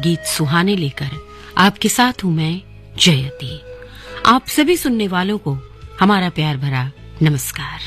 गीत सुहाने लेकर आपके साथ हूं मैं जयती। आप सभी सुनने वालों को हमारा प्यार भरा नमस्कार।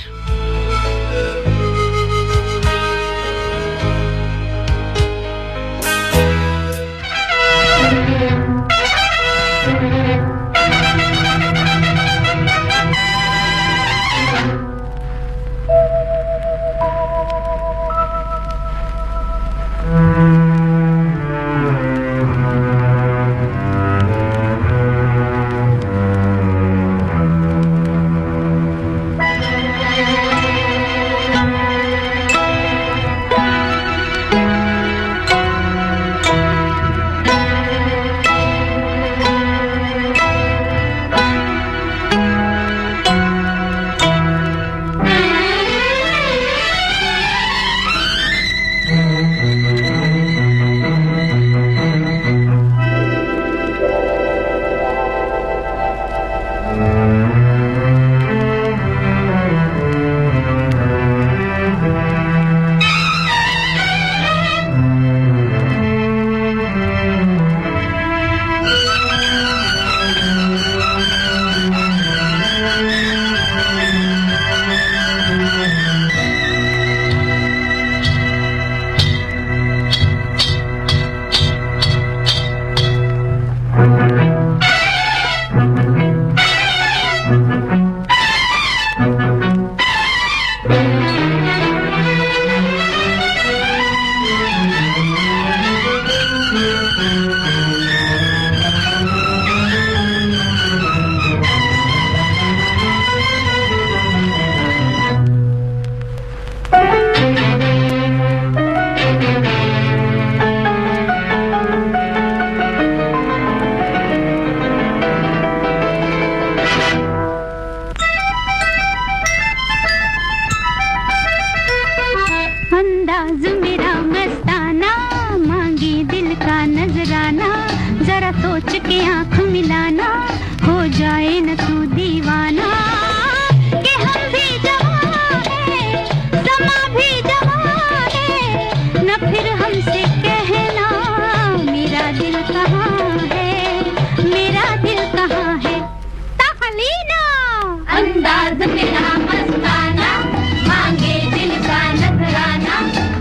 अंदाज मेरा मस्ताना, मांगे दिल का नजराना, जरा सोच के आंख मिलाना, हो जाए न तू दीवाना। कि हम भी जवान हैं, समा भी जवान है, न फिर हमसे कहना मेरा दिल कहाँ है, मेरा दिल कहाँ है। तहलीना अंदाज मेरा मस्ताना, मांगे दिल का नजराना,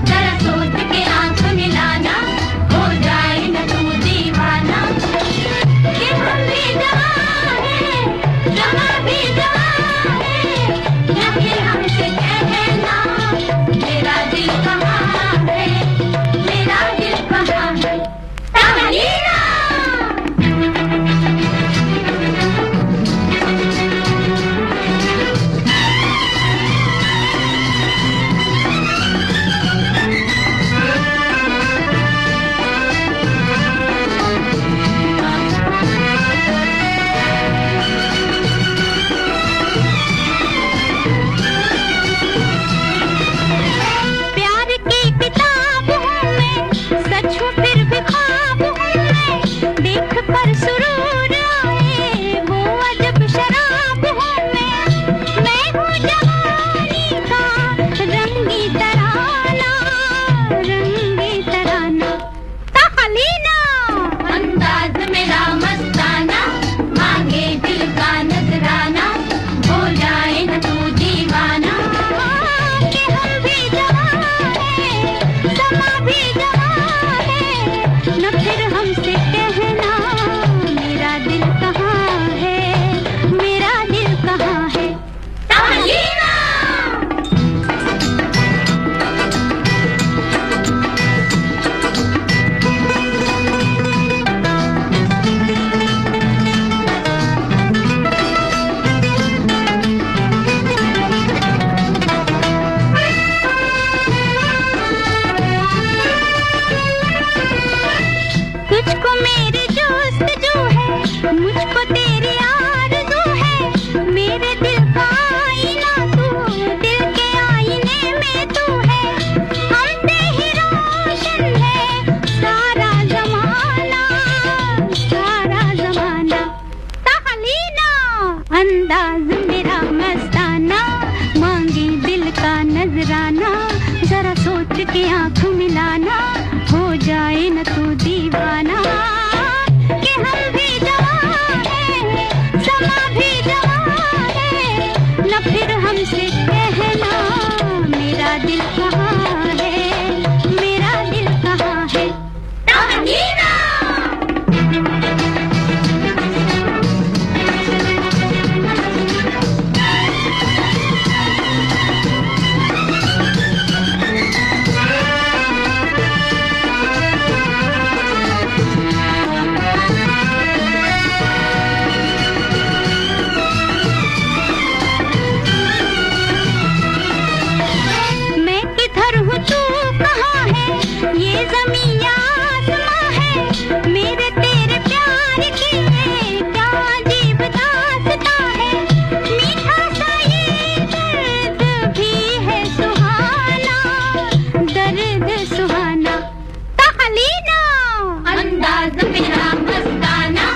जरा सोच के आंख मिलाना, हो जाए न तू दीवाना। कि मेरा मस्ताना,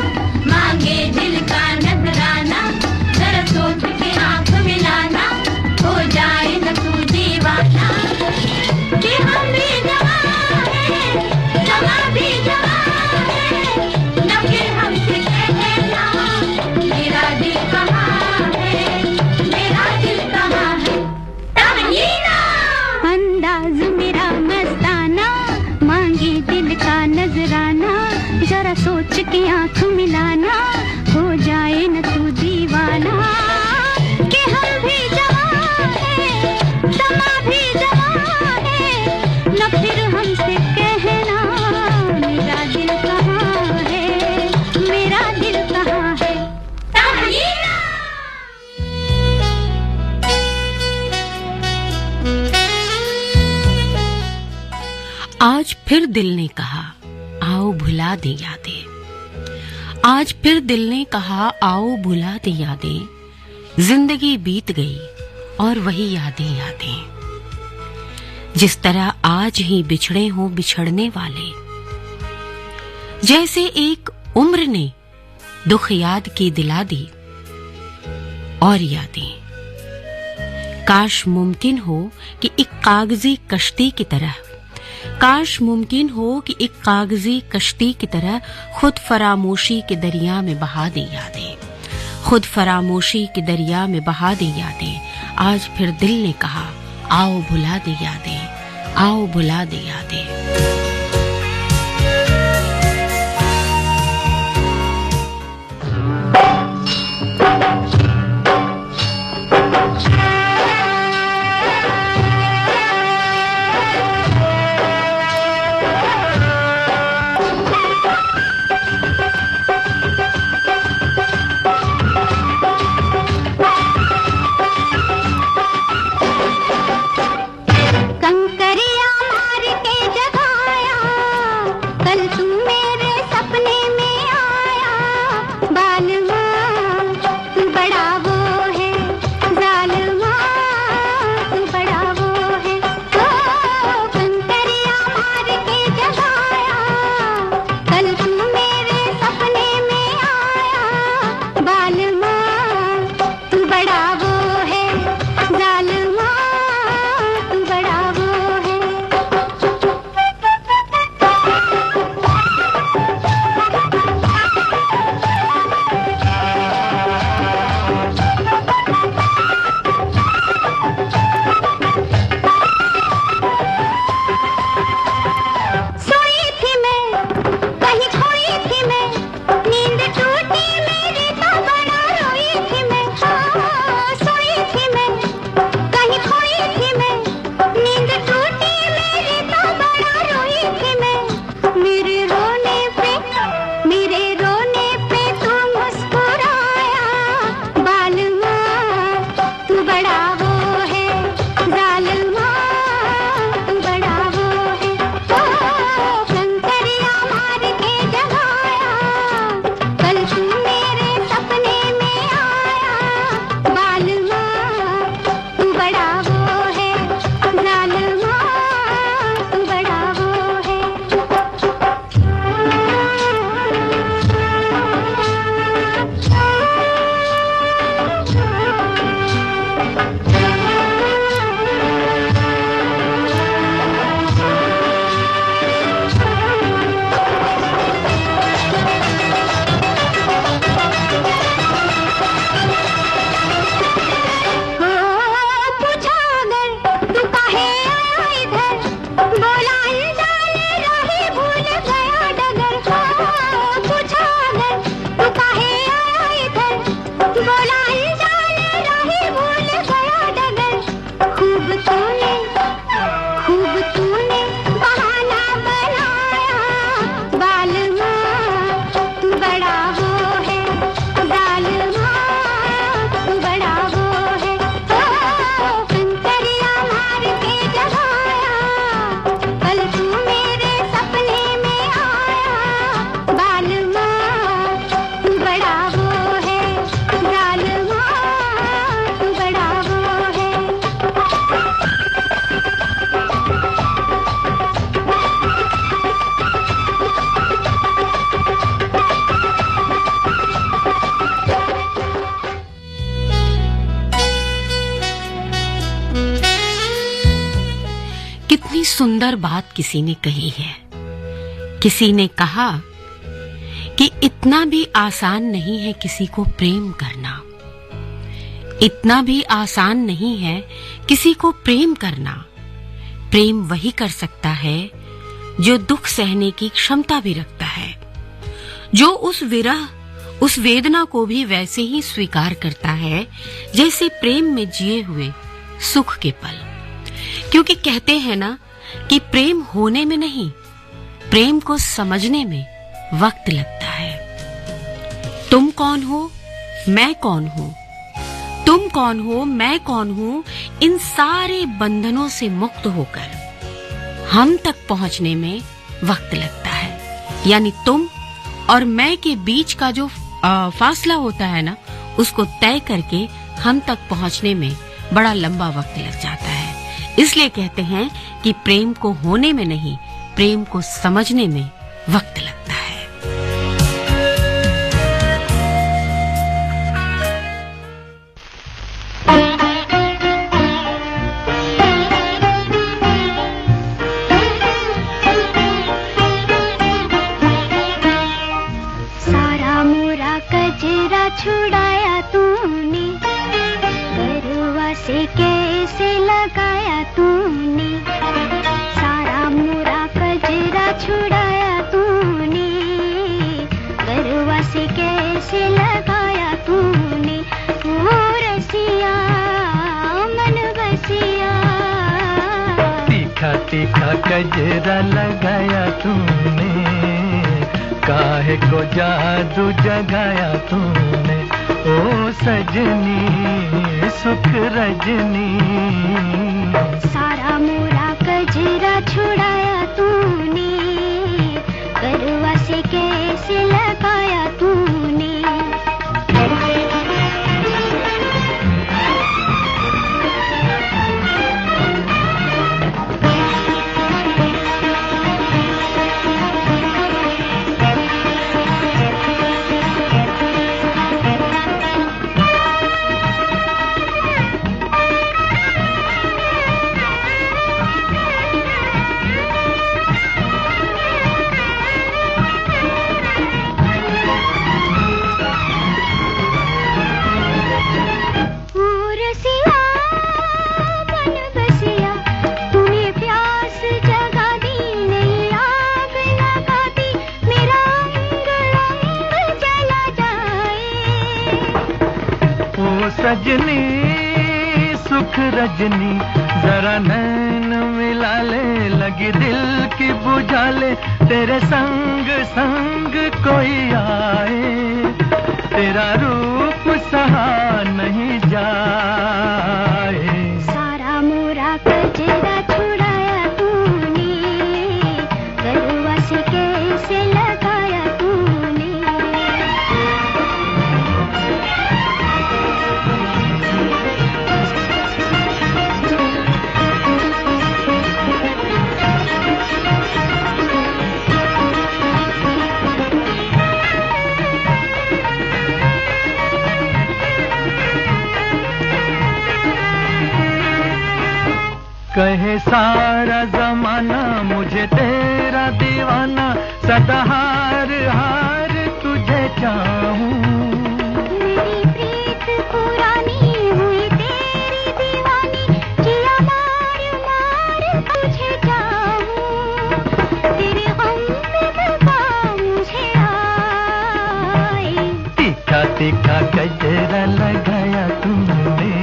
मांगे दिल का नजराना, जरा सोच के आंख मिलाना, हो जाए न तू दीवाना। कि हम भी जवान हैं, समा भी जवान है, न फिर हमसे कहना मेरा दिल कहाँ है, मेरा दिल कहाँ है। तमन्ना अंदाज मेरा मस्ताना, मांगे दिल का नजराना, जरा सोच के आंख मिलाना, हो जाए न तू दीवाना। कि हम भी जवान हैं, समा भी जवान है, न फिर हमसे कहना मेरा दिल कहाँ है, मेरा दिल कहाँ है। तमन्ना आज फिर दिल ने कहा आओ भुला दे यादें। आज फिर दिल ने कहा आओ भुला दे यादें। जिंदगी बीत गई और वही यादें यादें। जिस तरह आज ही बिछड़े हों बिछड़ने वाले, जैसे एक उम्र ने दुख याद की दिला दी और यादें। काश मुमकिन हो कि एक कागजी कश्ती की तरह, काश मुमकिन हो कि एक कागजी कश्ती की तरह खुद फरामोशी के दरिया में बहा दे यादें, खुद फरामोशी के दरिया में बहा दे यादें। आज फिर दिल ने कहा आओ भुला दे यादें, आओ भुला दे यादें। कंकरिया मार के जगाया, कल तू मेरे सपने में आया। बालमा तू बड़ा वो है, जालिमा तू बड़ा वो है। ओ कंकरिया मार के जगाया, कल तू मेरे सपने में आया। बालमा तू बड़ा वो है, जालिमा तू बड़ा वो है। सुंदर बात किसी ने कही है। किसी ने कहा कि इतना भी आसान नहीं है किसी को प्रेम करना, इतना भी आसान नहीं है किसी को प्रेम करना। प्रेम वही कर सकता है जो दुख सहने की क्षमता भी रखता है, जो उस विरह, उस वेदना को भी वैसे ही स्वीकार करता है जैसे प्रेम में जिए हुए सुख के पल। क्योंकि कहते हैं ना कि प्रेम होने में नहीं, प्रेम को समझने में वक्त लगता है। तुम कौन हो, मैं कौन हूं, तुम कौन हो, मैं कौन हूं, इन सारे बंधनों से मुक्त होकर हम तक पहुंचने में वक्त लगता है। यानी तुम और मैं के बीच का जो फासला होता है ना, उसको तय करके हम तक पहुंचने में बड़ा लंबा वक्त लग जाता है। इसलिए कहते हैं कि प्रेम को होने में नहीं, प्रेम को समझने में वक्त लगता है। छुड़ाया तूने, गरुआ से कैसे लगाया तूने, सारा मोरा कजरा छुड़ाया तूने, गरुआ से कैसे लगाया तूने, ओ रसिया मन बसिया। तीखा तीखा कजरा लगाया तूने, काहे को जादू जगाया तूने, ओ सजनी सुख रजनी। सारा मोरा कजरा छुड़ाया तूने, गरुआ से कैसे लगाया तूने। सजनी सुख रजनी, जरा नैन मिला ले, लगी दिल की बुझा ले, तेरे संग संग कोई आए, तेरा रूप सहा नहीं जाए। सारा मोरा कजरा छुड़ाया तूने, गरुआ से कैसे लगाया तूने। कहे सारा जमाना मुझे तेरा दीवाना, सदा हार हार तुझे चाहूं। मेरी प्रीत पुरानी हुई तेरी दीवानी, जिया मार मार तुझे चाहूं, तेरे गम में दगा मुझे आए। तीखा तीखा गजरा लगाया तूने,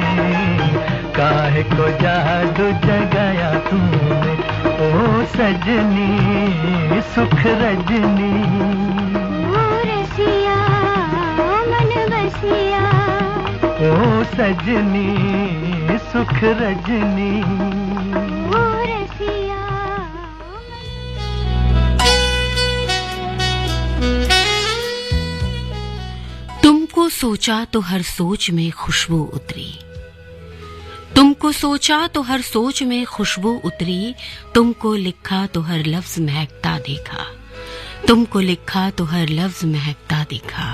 काहे को जादू जगाया तूने, ओ सजनी सुख रजनी। ओ रसिया मन बसिया, ओ सजनी सुख रजनी। ओ रसिया। तुमको सोचा तो हर सोच में खुशबू उतरी, तुमको सोचा तो हर सोच में खुशबू उतरी, तुमको लिखा तो हर लफ्ज महकता देखा, तुमको लिखा तो हर लफ्ज महकता देखा।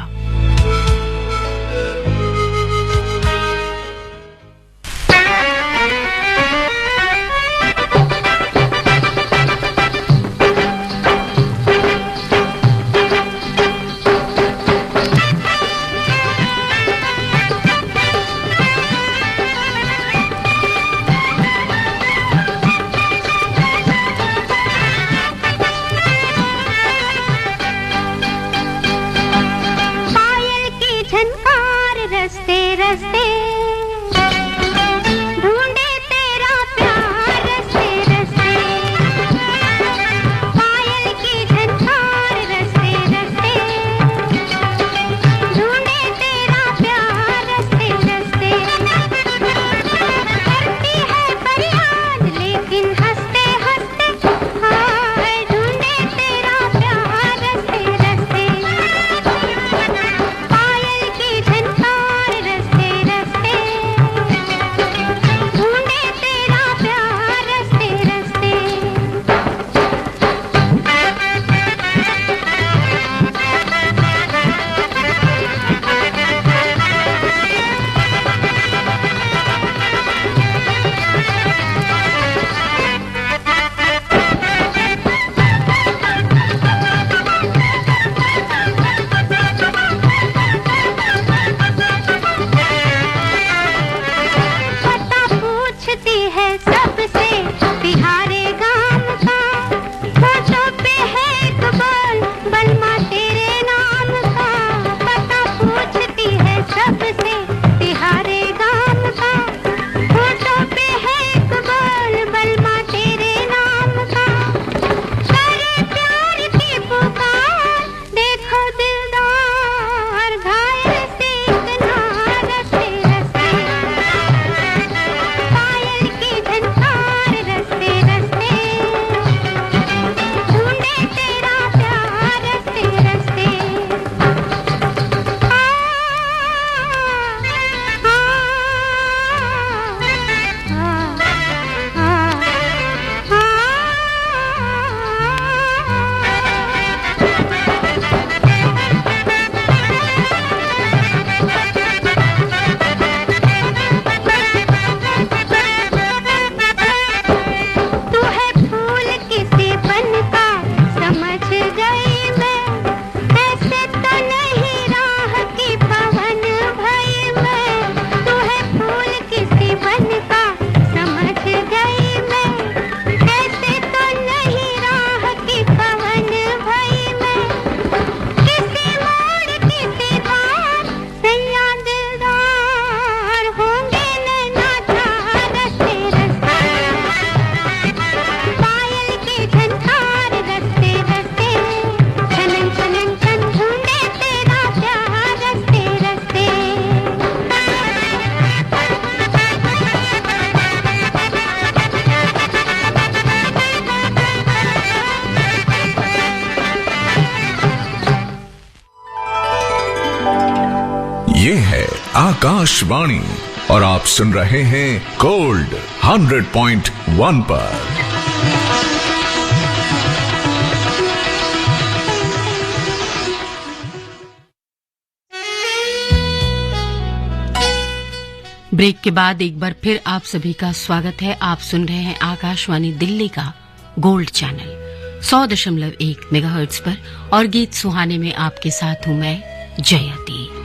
आकाशवाणी और आप सुन रहे हैं गोल्ड 100.1 पर। ब्रेक के बाद एक बार फिर आप सभी का स्वागत है। आप सुन रहे हैं आकाशवाणी दिल्ली का गोल्ड चैनल 100.1 मेगाहर्ट्ज पर और गीत सुहाने में आपके साथ हूं मैं जयती।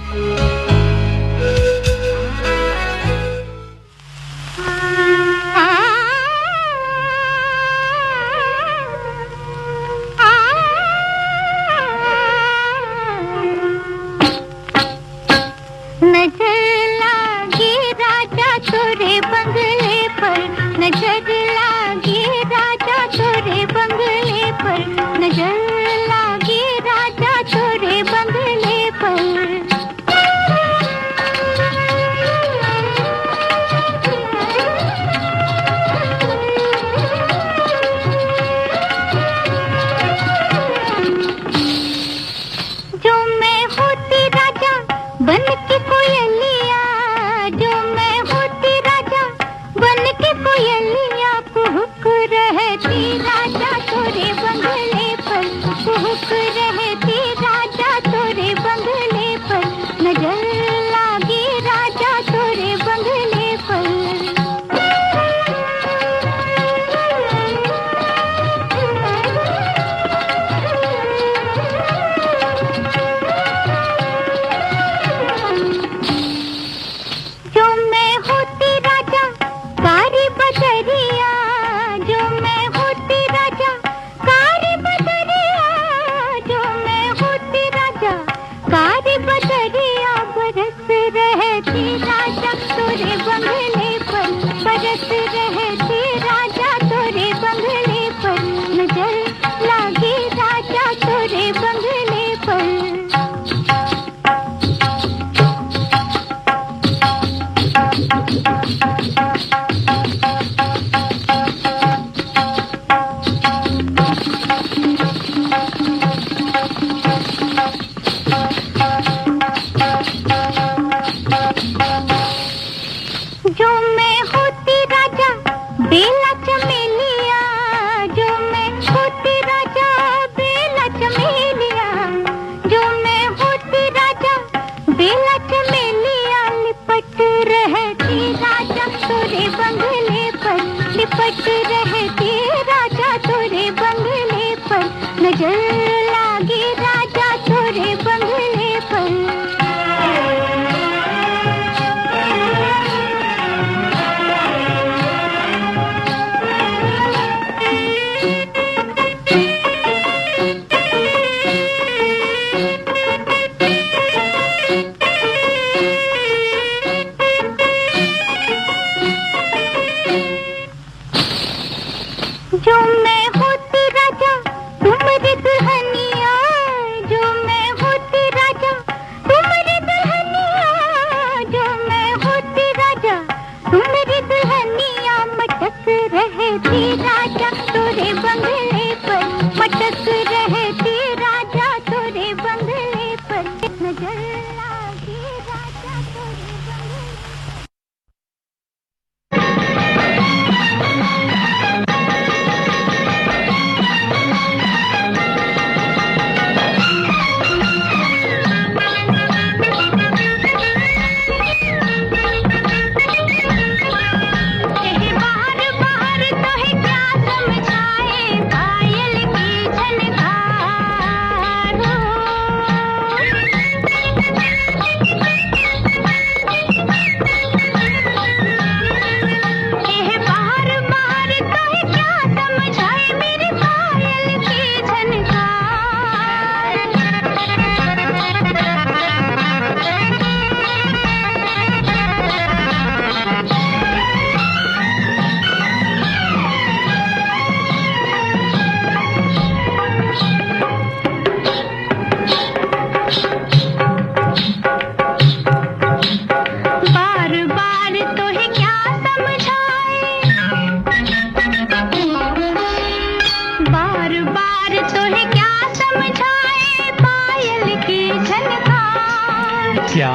क्या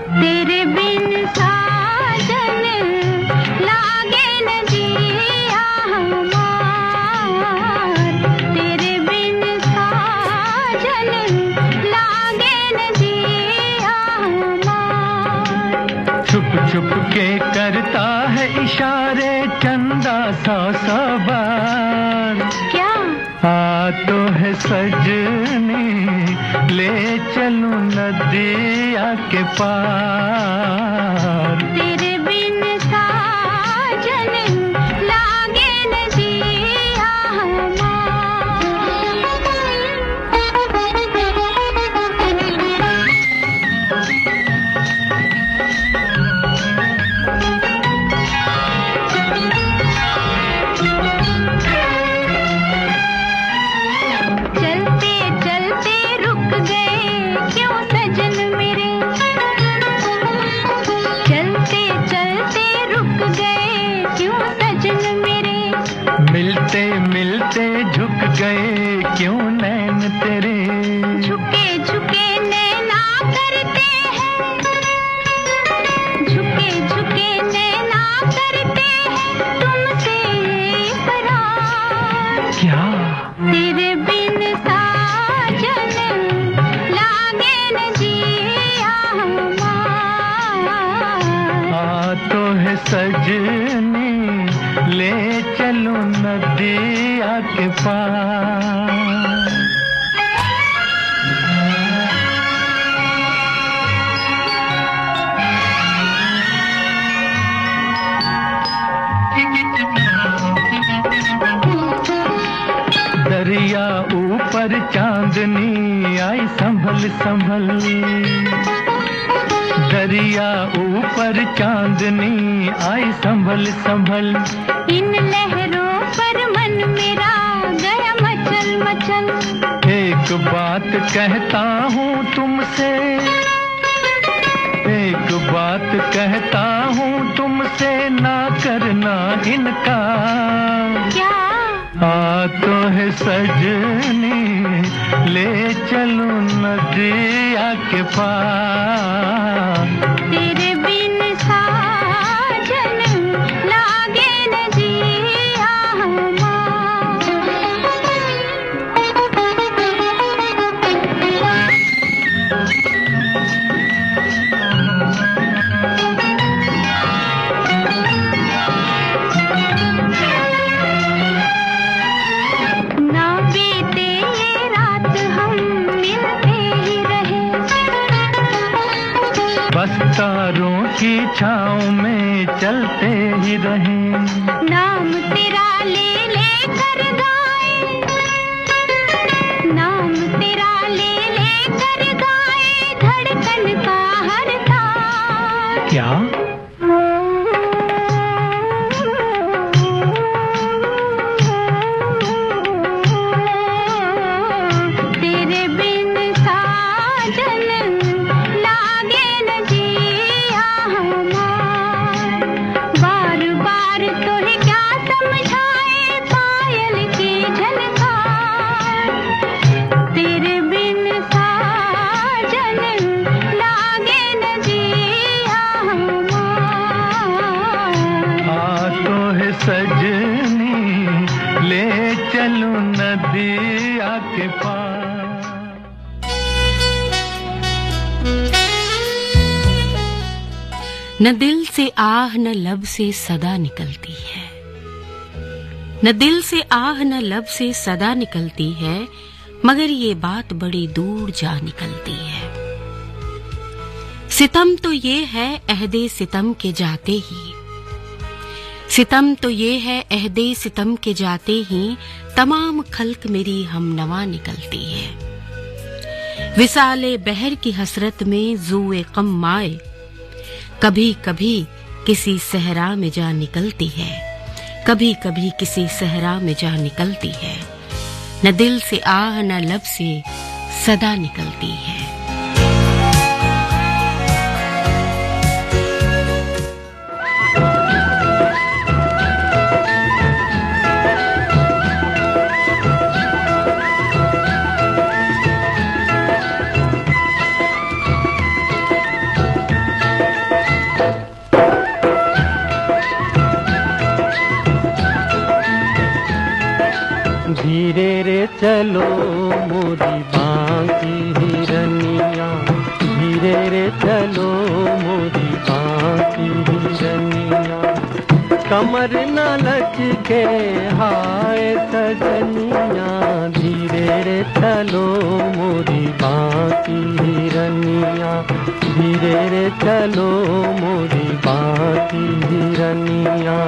तेरे 100 बार। क्या? आ तो है सजनी ले चलूं नदिया के पार। तेरे बिन साजन लागे न जिया मिलते मिलते झुक गए क्यों नैन तेरे। झुके झुके नैना करते हैं, झुके झुके नैना करते हैं तुमसे इकरार। क्या? तेरे बिन साजन लागे न जिया हमार। आ तो है सजनी ले चलो नदिया के पार। दरिया ऊपर चांदनी आई संभल संभल। दरिया ऊपर चांदनी आई संभल संभल। इन लहरों पर मन मेरा गया मचल मचल। एक बात कहता हूँ तुमसे, एक बात कहता हूँ तुमसे ना करना इनकार। क्या? आ तो है सजनी ले चलो नदिया के पार। तेरे बिन साजन लागे न जिया ना बीते ये रात हम मिलते ही रहे। बस तारों की छाँव में चलते ही रहे। नाम तेरा ले लेकर गाए, नाम तेरा ले लेकर गाए धड़कन का हर तार। क्या? तेरे बिन साजन लागे न जिया हमार। बार बार तोहे क्या समझाए पायल की झनकार। तेरे बिन साजन लागे न जिया हमार। आ तो है सजनी ले चलो नदिया के पार। न दिल से आह न लब से सदा निकलती है, न दिल से आह न लब से सदा निकलती है, मगर ये बात बड़ी दूर जा निकलती है। सितम तो ये है अहदे सितम के जाते ही, सितम तो ये है अहदे सितम के जाते ही, तमाम खल्क मेरी हमनवा निकलती है। विसाले बहर की हसरत में ज़ूए क़म माए, कभी कभी किसी सहरा में जा निकलती है, कभी कभी किसी सहरा में जा निकलती है। न दिल से आह न लब से सदा निकलती है। धीरे रे चलो मोरी बांकी हिरनिया, धीरे रे चलो मोरी बांकी हिरनिया। कमर न लचके हाय सजनिया, धीरे रे चलो मोरी बाकी हिरनिया, धीरे रे चलो मोरी बाकी हिरनिया।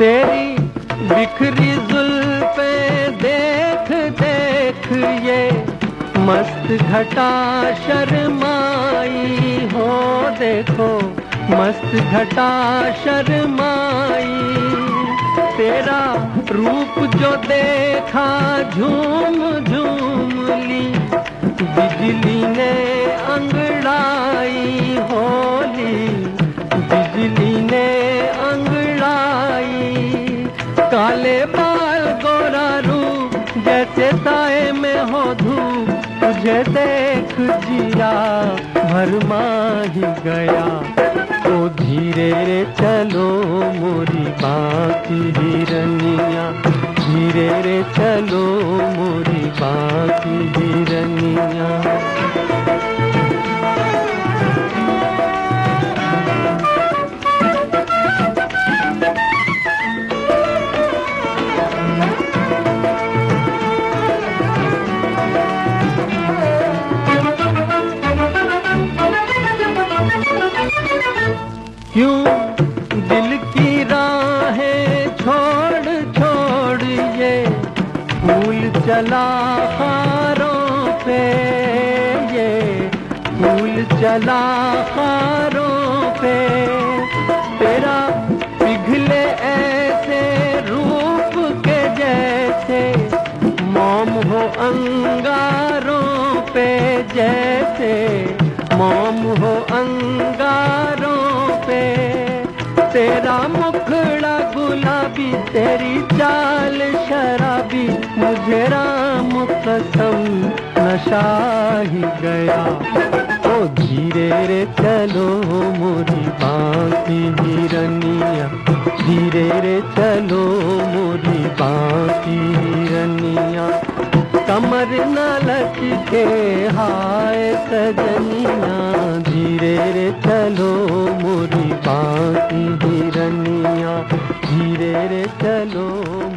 तेरी बिखरी जुल्फे देख देख ये मस्त घटा शर्माई हो, देखो मस्त घटा शर्माई। तेरा रूप जो देखा झूम झूम ली, बिजली ने अंगड़ाई होली, बिजली ने अंगड़ाई। काले बाल गोरा रूप जैसे साए में हो धूप, तुझे देख जिया भरमा ही गया। ओ धीरे रे चलो मोरी बाकी हिरनिया, धीरे रे चलो मोरी बाकी हिरनिया। क्यों दिल की राहें छोड़ छोड़ ये फूल चला खारों पे, ये फूल चला खारों पे। तेरा पिघले ऐसे रूप के जैसे मोम हो अंगारों पे, जैसे मोम हो अंगारों पे। तेरा मुखड़ा गुलाबी, तेरी चाल शराबी, मुझे राम कसम नशा ही गया। ओ धीरे रे चलो मोरी बाकी हिरनिया, धीरे रे चलो मोरी बाकी हिरनिया। कमर न लचके हाय सजनिया, धीरे रे चलो मोरी बाकी हिरनिया, धीरे रे चलो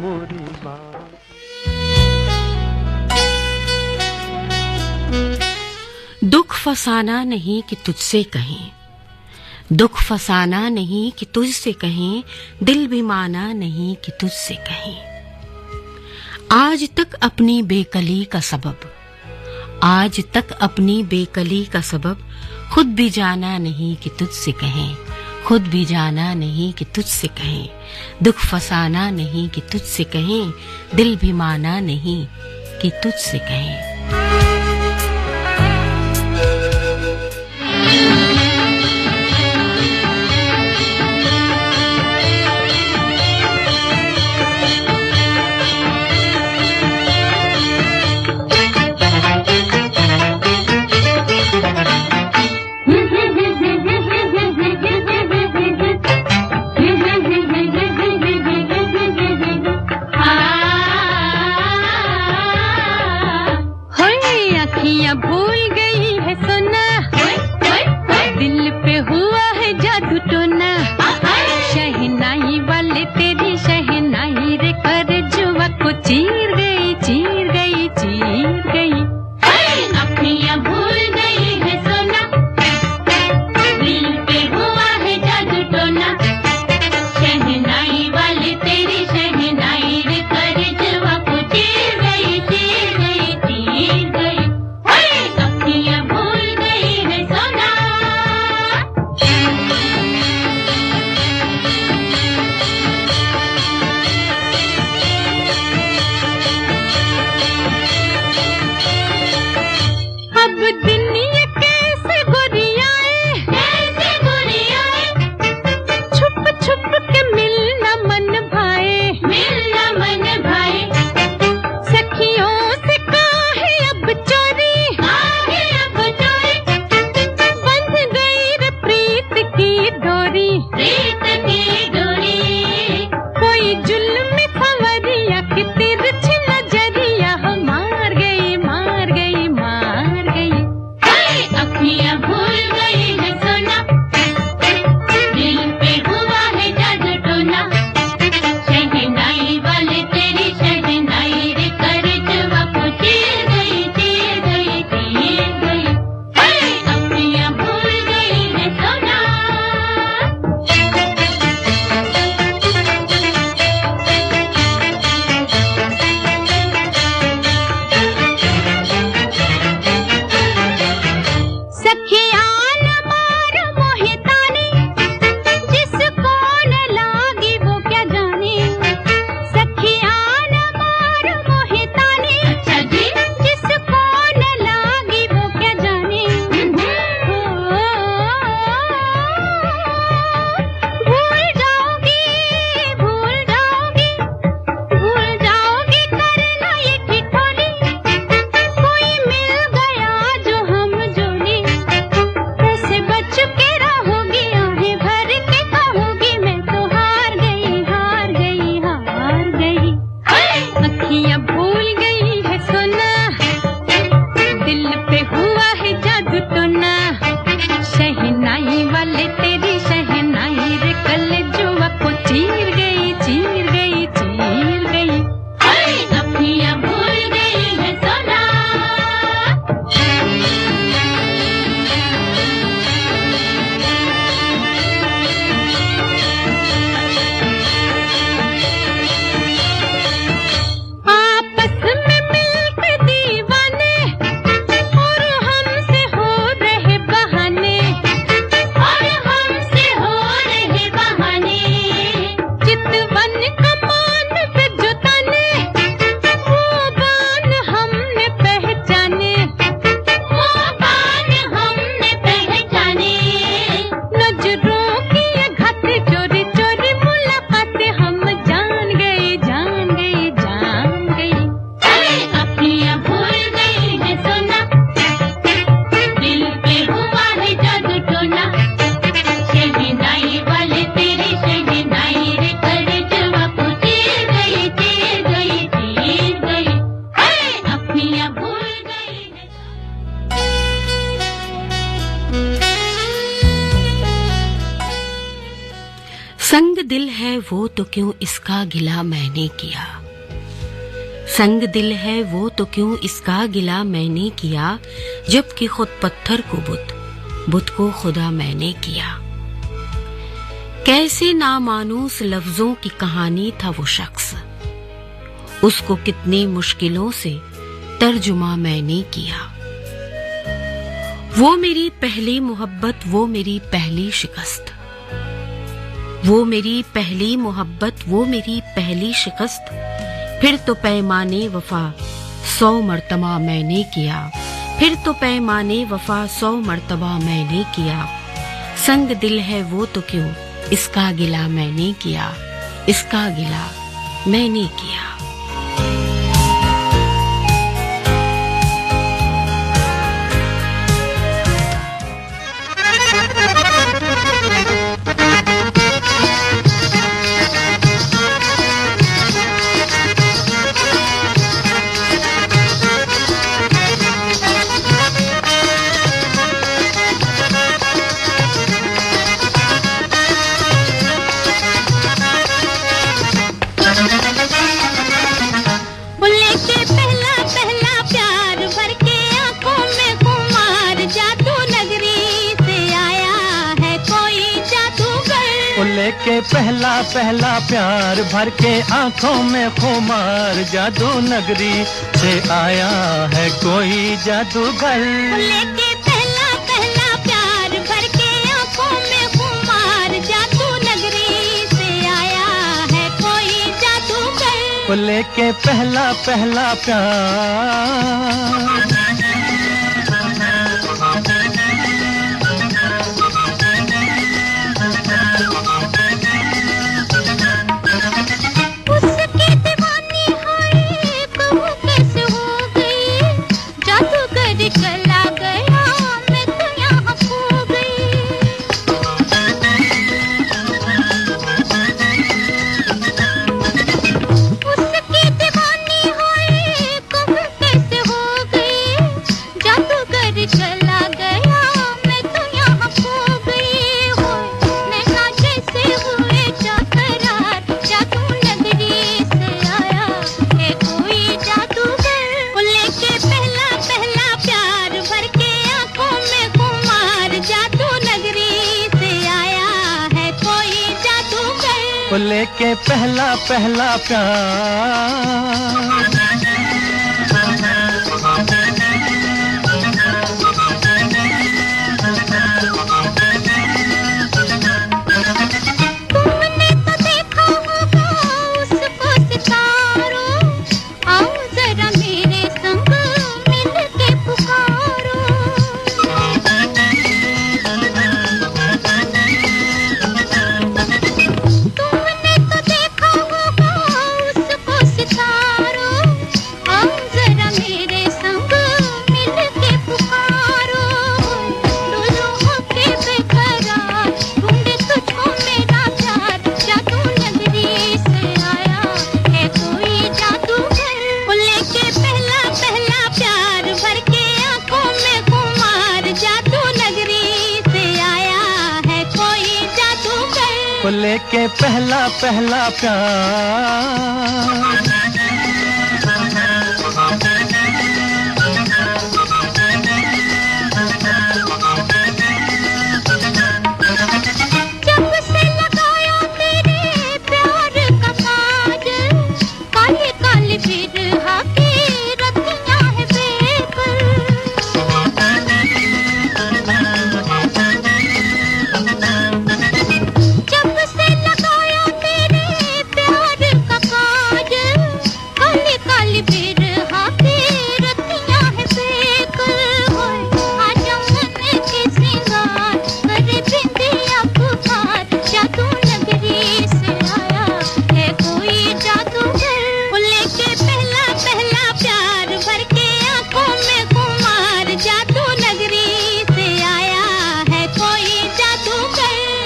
मोरी दुख फसाना नहीं कि तुझसे कहें, दुख फसाना नहीं कि तुझसे कहें, दिल भी माना नहीं कि तुझसे कहें। आज तक अपनी बेकली का सबब, आज तक अपनी बेकली का सबब खुद भी जाना नहीं कि तुझसे कहें, खुद भी जाना नहीं कि तुझसे कहें। दुख फसाना नहीं कि तुझसे कहें, दिल भी माना नहीं कि तुझसे कहें। भूल गई है सुना, अखियां भूल गई है सोना, दिल पे हुआ है जादू टोना, शहनाई वाले तेरी शहनाई रे कल जुआ को चीर गई, चीर गई, चीर गई। अखियां भूल गई है सोना। आपस में मिलकर दीवाने और हमसे हो रहे बहाने, और हमसे हो रहे बहाने। चितवन कमान पे जो ताने, वो बान हमने पहचाने, वो बान हमने पहचाने। नजरों की ये घात चोरी चोरी मुलाकातें हम जान गए, जान गए, जान गए। अखियां भूल गई है सोना, दिल पे हुआ है जादू टोना, शहनाई वाले तेरी शहनाई रे करे जुआ को चीर गई, चीर गई, चीर गई। अखियां भूल गई है। संग दिल है वो तो क्यों इसका गिला मैंने किया, संग दिल है वो तो क्यों इसका गिला मैंने किया, जबकि खुद पत्थर को बुत, बुत को खुदा मैंने किया। कैसे नामानूस लफ्जों की कहानी था वो शख्स, उसको कितनी मुश्किलों से तर्जुमा मैंने किया। वो मेरी पहली मोहब्बत, वो मेरी पहली शिकस्त, वो मेरी पहली मोहब्बत, वो मेरी पहली शिकस्त। फिर तो पैमाने वफा 100 मर्तबा मैंने किया, फिर तो पैमाने वफा 100 मर्तबा मैंने किया। संग दिल है वो तो क्यों इसका गिला मैंने किया, इसका गिला मैंने किया। लेके पहला पहला प्यार भर के आंखों में खुमार, जादू नगरी से आया है कोई जादूगर। लेके पहला पहला प्यार भर के आंखों में खुमार, जादू नगरी से आया है कोई जादूगर। लेके पहला पहला प्यार भर के आंखों में खुमार, जादू नगरी से आया है कोई जादूगर। लेके पहला पहला प्यार उसके दीवानी है कहूँ कैसे हो गई, जादूगर चला गया मैं तो यहाँ खो गई। उसकी दीवानी है कहूँ कैसे हो गई, जादूगर चला गया मैं तो यहाँ खो गई। हो नैना जैसे हुए चकरार, जादू नगरी से आया है कोई जादूगर। लेके पहला पहला प्यार भर के आंखों में खुमार, जादू नगरी से आया है कोई जादूगर। लेके पहला पहला प्यार तुमने तो देखा होगा उसको सितारों, आओ जरा मेरे संग मिल के पुकारो। तुमने तो देखा होगा उसको सितारों, लेके पहला पहला प्यार।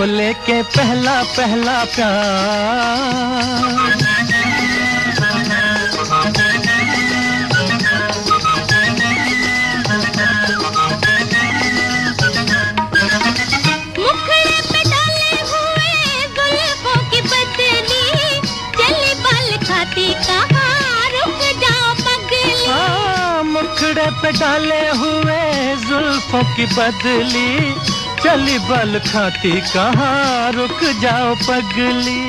लेके पहला पहला प्यार। मुखड़े पे डाले हुए जुल्फों की बदली, चली बाल खाती कहाँ रुक जाओ पगली। मुखड़े पे डाले हुए जुल्फों की बदली, चली बल खाती कहाँ रुक जाओ पगली।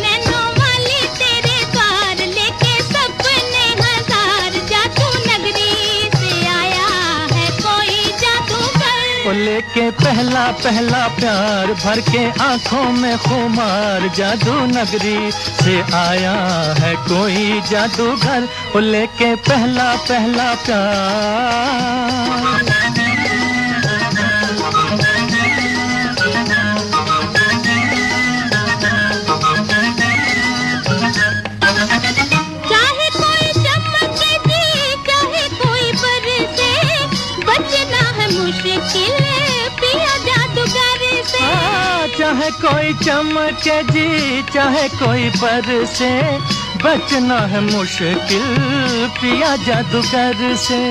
नैनों वाली तेरे द्वार लेके सपने हजार, जादू नगरी से आया है कोई जादूगर। लेके पहला पहला प्यार, भर के आंखों में खुमार, जादू नगरी से आया है कोई जादूगर। लेके पहला पहला प्यार। चाहे कोई चमके जी, चाहे कोई बरसे, बचना है मुश्किल पिया जादूगर से।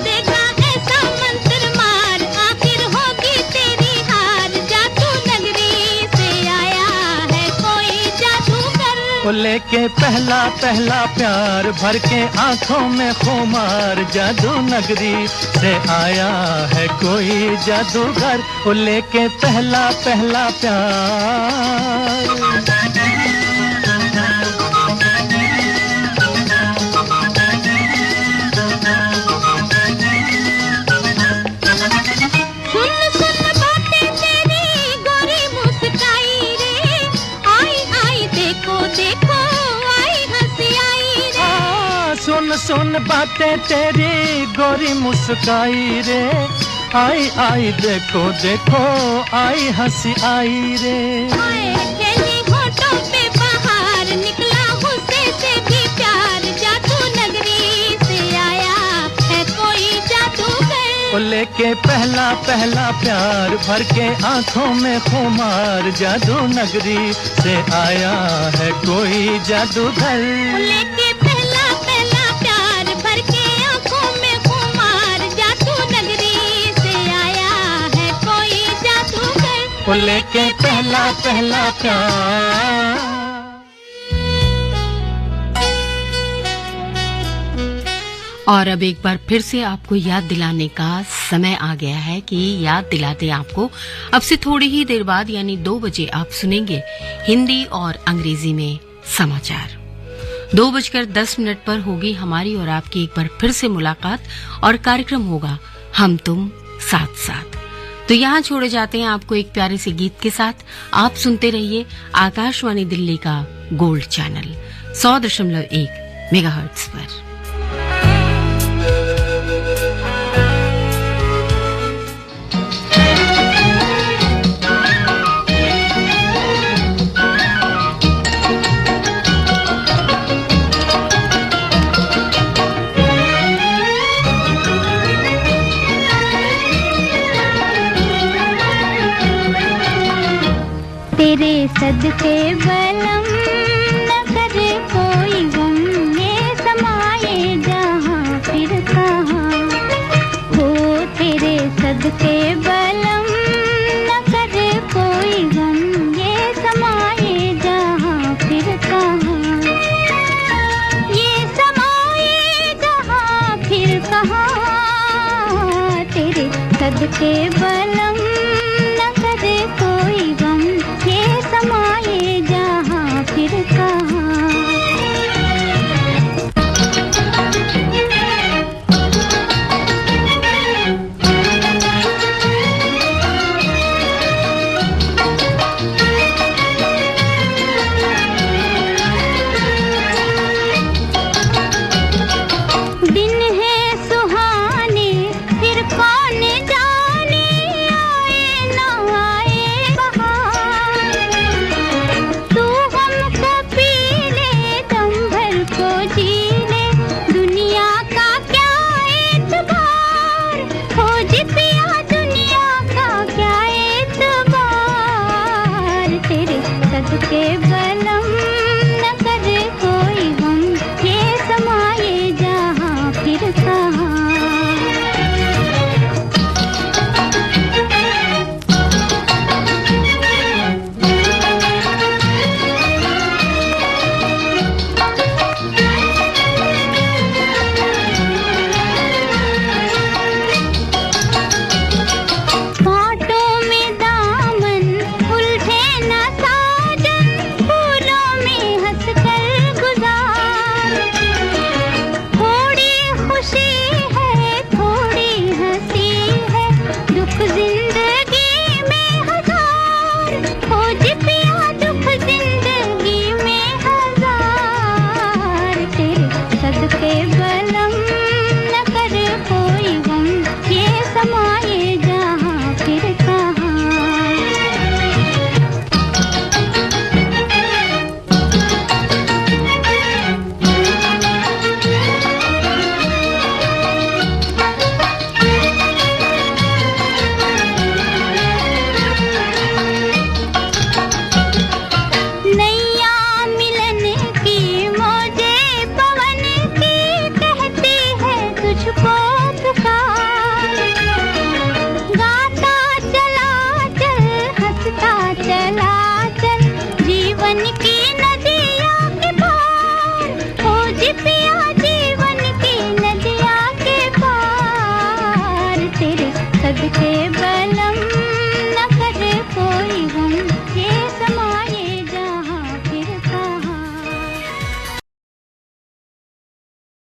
देखा ऐसा मंत्र मार, आखिर होगी तेरी हार, जादू नगरी से आया है कोई जादूगर। लेके पहला पहला प्यार, भर के आंखों में खुमार, जादू नगरी से आया है कोई जादूगर। लेके पहला पहला प्यार। सुन बातें तेरी गोरी मुस्काई रे, आई आई देखो देखो आई हंसी आई रे। खेली होठों पे बाहर, निकला गुस्से से भी प्यार, जादू नगरी से आया है कोई जादूगर। लेके पहला पहला प्यार, भर के आंखों में खुमार, जादू नगरी से आया है कोई जादूगर। लेके पहला पहला प्यार, भर के आंखों में खुमार, जादू नगरी से आया है कोई जादूगर। लेके पहला पहला प्यार। और अब एक बार फिर से आपको याद दिलाने का समय आ गया है कि याद दिलाते आपको अब से थोड़ी ही देर बाद यानी 2 बजे आप सुनेंगे हिंदी और अंग्रेजी में समाचार। 2:10 पर होगी हमारी और आपकी एक बार फिर से मुलाकात और कार्यक्रम होगा हम तुम साथ साथ। तो यहाँ छोड़े जाते हैं आपको एक प्यारे से गीत के साथ। आप सुनते रहिए आकाशवाणी दिल्ली का गोल्ड चैनल 100.1 मेगाहर्ट्ज पर। तेरे सदके बलम न करे कोई गम, ये समाये जहाँ फिर कहाँ हो। तेरे सदके बलम न करे कोई गम, ये सदके बलम न करे कोई गम, ये समाये जहाँ फिर कहाँ। सदके बलम